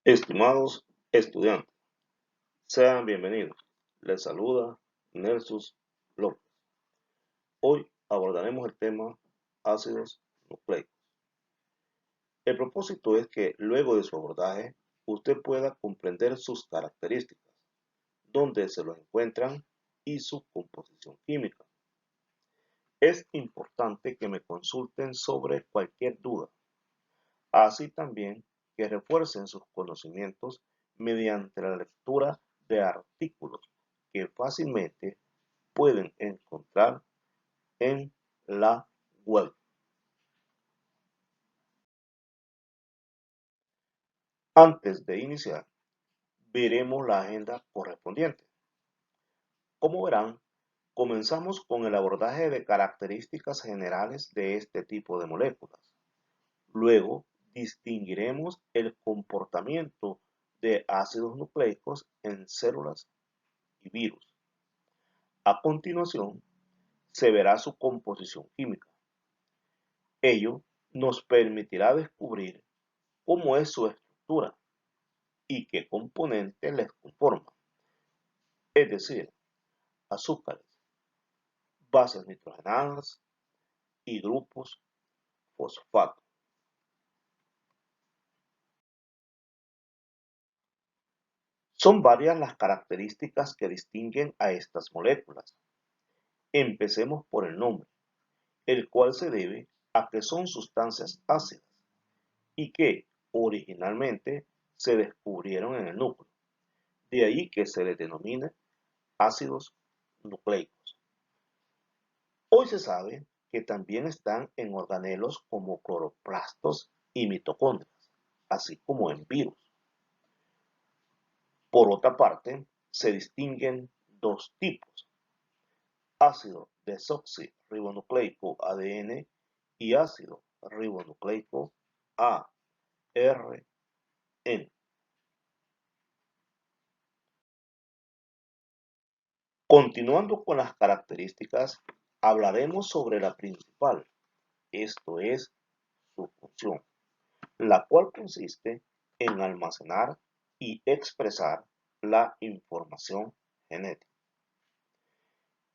Estimados estudiantes, sean bienvenidos. Les saluda Nelson López. Hoy abordaremos el tema ácidos nucleicos. El propósito es que luego de su abordaje, usted pueda comprender sus características, dónde se los encuentran y su composición química. Es importante que me consulten sobre cualquier duda, así también que refuercen sus conocimientos mediante la lectura de artículos que fácilmente pueden encontrar en la web. Antes de iniciar, veremos la agenda correspondiente. Como verán, comenzamos con el abordaje de características generales de este tipo de moléculas. Luego, distinguiremos el comportamiento de ácidos nucleicos en células y virus. A continuación, se verá su composición química. Ello nos permitirá descubrir cómo es su estructura y qué componentes les conforman, es decir, azúcares, bases nitrogenadas y grupos fosfato. Son varias las características que distinguen a estas moléculas. Empecemos por el nombre, el cual se debe a que son sustancias ácidas y que originalmente se descubrieron en el núcleo. De ahí que se les denomina ácidos nucleicos. Hoy se sabe que también están en organelos como cloroplastos y mitocondrias, así como en virus. Por otra parte, se distinguen dos tipos: ácido desoxirribonucleico ADN y ácido ribonucleico ARN. Continuando con las características, hablaremos sobre la principal, esto es su función, la cual consiste en almacenar y expresar la información genética.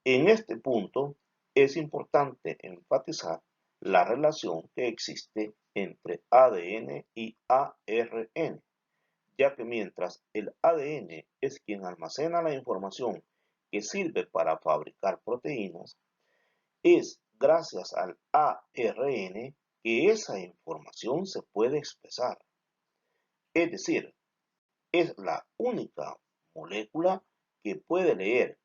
En este punto es importante enfatizar la relación que existe entre ADN y ARN, ya que mientras el ADN es quien almacena la información que sirve para fabricar proteínas, es gracias al ARN que esa información se puede expresar. Es decir, es la única molécula que puede leer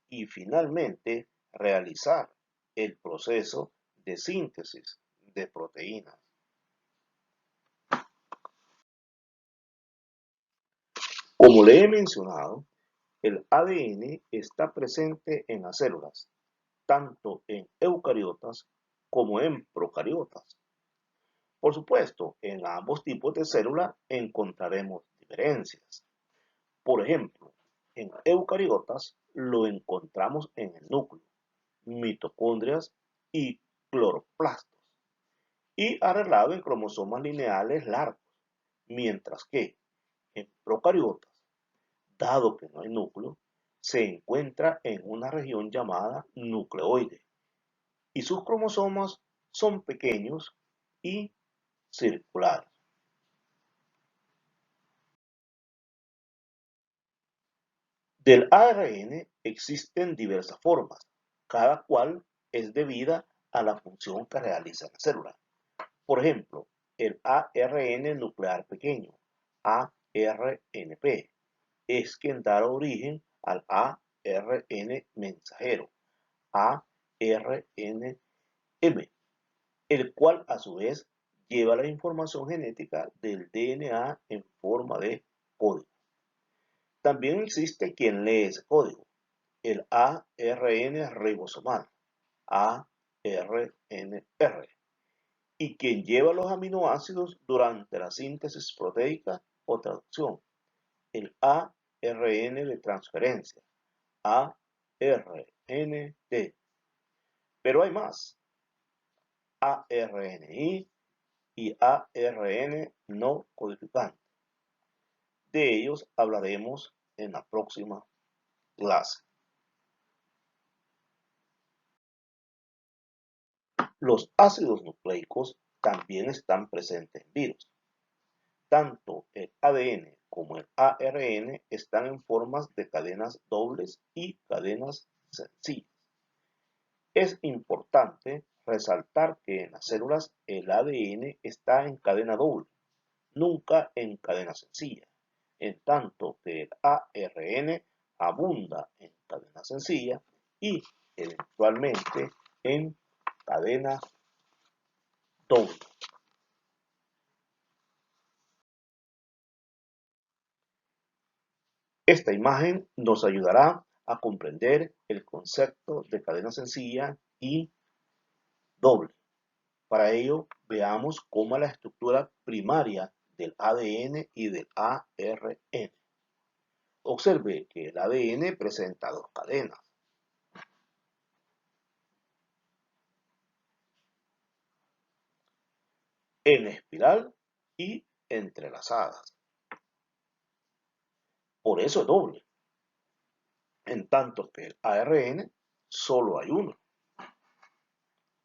y finalmente realizar el proceso de síntesis de proteínas. Como le he mencionado, el ADN está presente en las células, tanto en eucariotas como en procariotas. Por supuesto, en ambos tipos de célula encontraremos diferencias. Por ejemplo, en eucariotas lo encontramos en el núcleo, mitocondrias y cloroplastos, y arreglado en cromosomas lineales largos, mientras que en procariotas, dado que no hay núcleo, se encuentra en una región llamada nucleoide, y sus cromosomas son pequeños y circulares. Del ARN existen diversas formas, cada cual es debida a la función que realiza la célula. Por ejemplo, el ARN nuclear pequeño, ARNP, es quien da origen al ARN mensajero, ARNM, el cual a su vez lleva la información genética del DNA en forma de código. También existe quien lee ese código, el ARN ribosomal, ARNR, y quien lleva los aminoácidos durante la síntesis proteica o traducción, el ARN de transferencia, ARNT. Pero hay más, ARNI y ARN no codificante. De ellos hablaremos en la próxima clase. Los ácidos nucleicos también están presentes en virus. Tanto el ADN como el ARN están en formas de cadenas dobles y cadenas sencillas. Es importante resaltar que en las células el ADN está en cadena doble, nunca en cadena sencilla, en tanto que el ARN abunda en cadena sencilla y eventualmente en cadena doble. Esta imagen nos ayudará a comprender el concepto de cadena sencilla y doble. Para ello, veamos cómo es la estructura primaria del ADN y del ARN. Observe que el ADN presenta dos cadenas. En espiral y entrelazadas. Por eso es doble. En tanto que el ARN solo hay uno.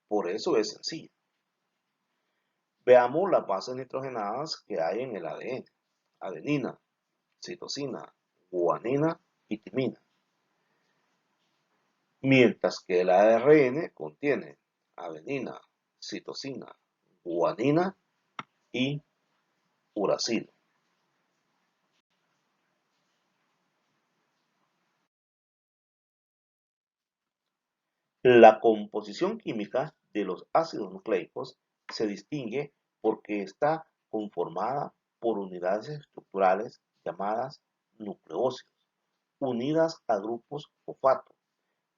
Por eso es sencillo. Veamos las bases nitrogenadas que hay en el ADN. Adenina, citosina, guanina y timina. Mientras que el ARN contiene adenina, citosina, guanina y uracilo. La composición química de los ácidos nucleicos se distingue porque está conformada por unidades estructurales llamadas nucleósidos, unidas a grupos fosfato,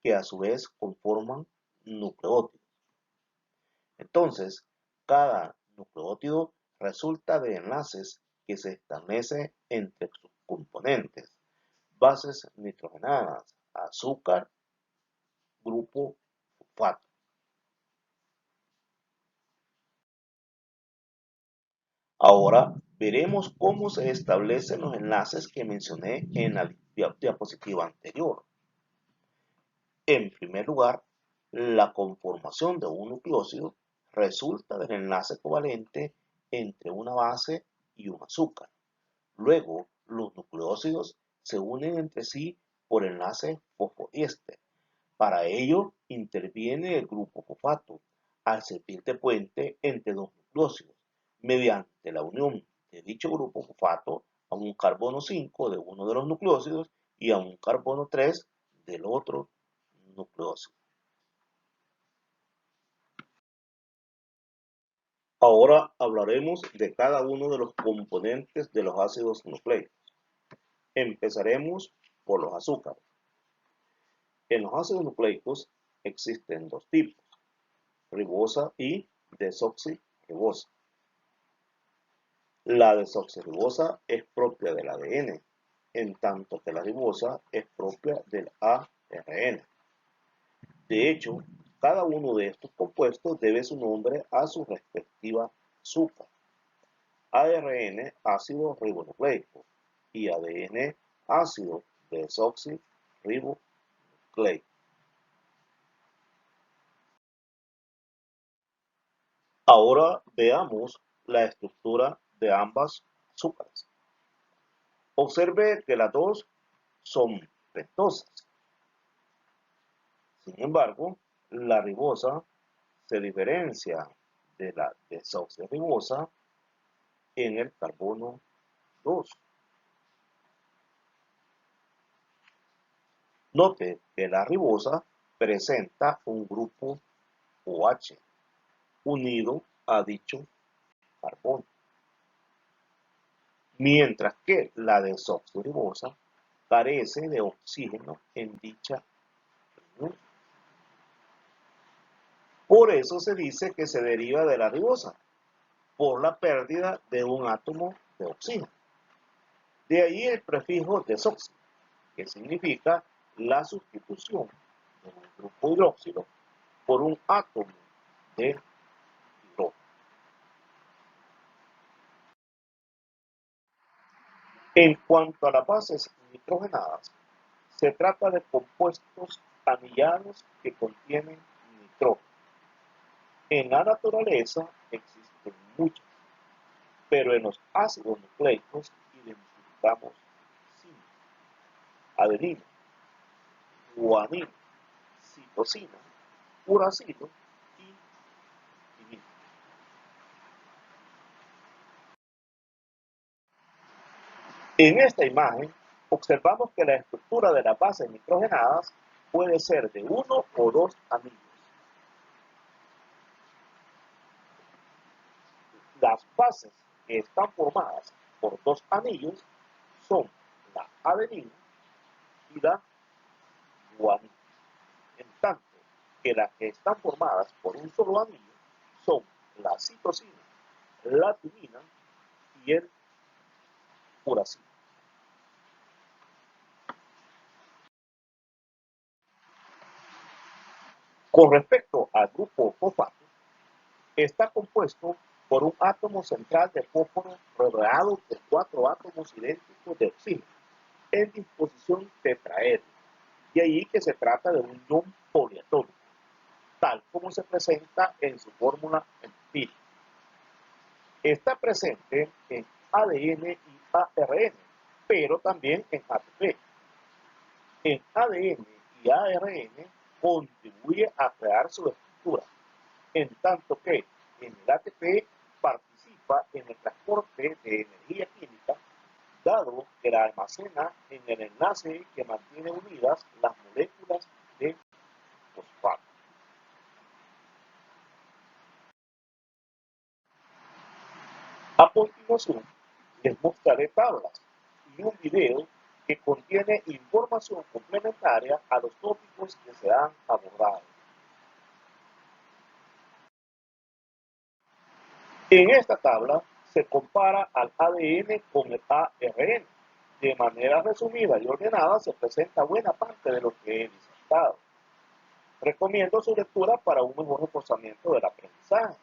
que a su vez conforman nucleótidos. Entonces, cada nucleótido resulta de enlaces que se establecen entre sus componentes, bases nitrogenadas, azúcar, grupo fosfato. Ahora veremos cómo se establecen los enlaces que mencioné en la diapositiva anterior. En primer lugar, la conformación de un nucleócido resulta del enlace covalente entre una base y un azúcar. Luego, los nucleócidos se unen entre sí por enlace fosfodiéster. Para ello, interviene el grupo fosfato al servir de puente entre dos nucleócidos, mediante la unión de dicho grupo fosfato a un carbono 5 de uno de los nucleócidos y a un carbono 3 del otro nucleósido. Ahora hablaremos de cada uno de los componentes de los ácidos nucleicos. Empezaremos por los azúcares. En los ácidos nucleicos existen dos tipos, ribosa y desoxirribosa. La desoxirribosa es propia del ADN, en tanto que la ribosa es propia del ARN. De hecho, cada uno de estos compuestos debe su nombre a su respectiva azúcar. ARN, ácido ribonucleico, y ADN, ácido desoxirribonucleico. Ahora veamos la estructura de ambas azúcares. Observe que las dos son pentosas. Sin embargo, la ribosa se diferencia de la desoxirribosa en el carbono 2. Note que la ribosa presenta un grupo OH unido a dicho carbono, mientras que la desoxirribosa carece de oxígeno en dicha unión. Por eso se dice que se deriva de la ribosa, por la pérdida de un átomo de oxígeno. De ahí el prefijo desoxi, que significa la sustitución de un grupo hidróxido por un átomo de hidrógeno. En cuanto a las bases nitrogenadas, se trata de compuestos anillados que contienen nitrógeno. En la naturaleza existen muchas, pero en los ácidos nucleicos identificamos 5: adenina, guanina, citosina, uracilo y timina. En esta imagen observamos que la estructura de las bases nitrogenadas puede ser de uno o dos anillos. Las bases que están formadas por dos anillos son la adenina y la guanina, en tanto que las que están formadas por un solo anillo son la citosina, la timina y el uracilo. Con respecto al grupo fosfato, está compuesto por un átomo central de fósforo rodeado de 4 átomos idénticos de oxígeno en disposición tetraédrica, y ahí que se trata de un ion poliatómico, tal como se presenta en su fórmula empírica. Está presente en ADN y ARN, pero también en ATP. En ADN y ARN contribuye a crear su estructura, en tanto que en el ATP participa en el transporte de energía química, dado que la almacena en el enlace que mantiene unidas las moléculas de fosfato. A continuación, les mostraré tablas y un video que contiene información complementaria a los tópicos que se han abordado. En esta tabla se compara al ADN con el ARN. De manera resumida y ordenada se presenta buena parte de lo que he disertado. Recomiendo su lectura para un mejor reforzamiento del aprendizaje.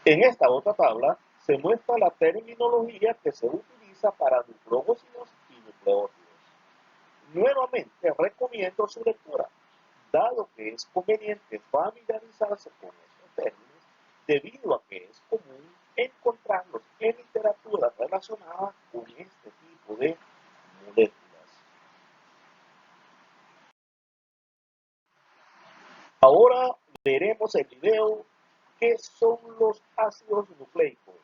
En esta otra tabla se muestra la terminología que se utiliza para nucleósidos y nucleótidos. Nuevamente recomiendo su lectura, dado que es conveniente familiarizarse con estos términos, debido a que es común encontrarlos en literatura relacionada con este tipo de moléculas. Ahora veremos el video ¿qué son los ácidos nucleicos?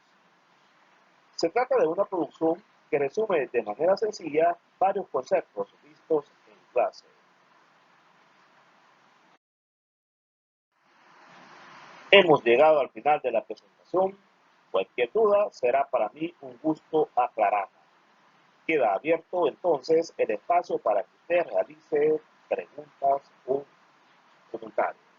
Se trata de una producción que resume de manera sencilla varios conceptos vistos en clase. Hemos llegado al final de la presentación. Cualquier duda será para mí un gusto aclararla. Queda abierto entonces el espacio para que usted realice preguntas o comentarios.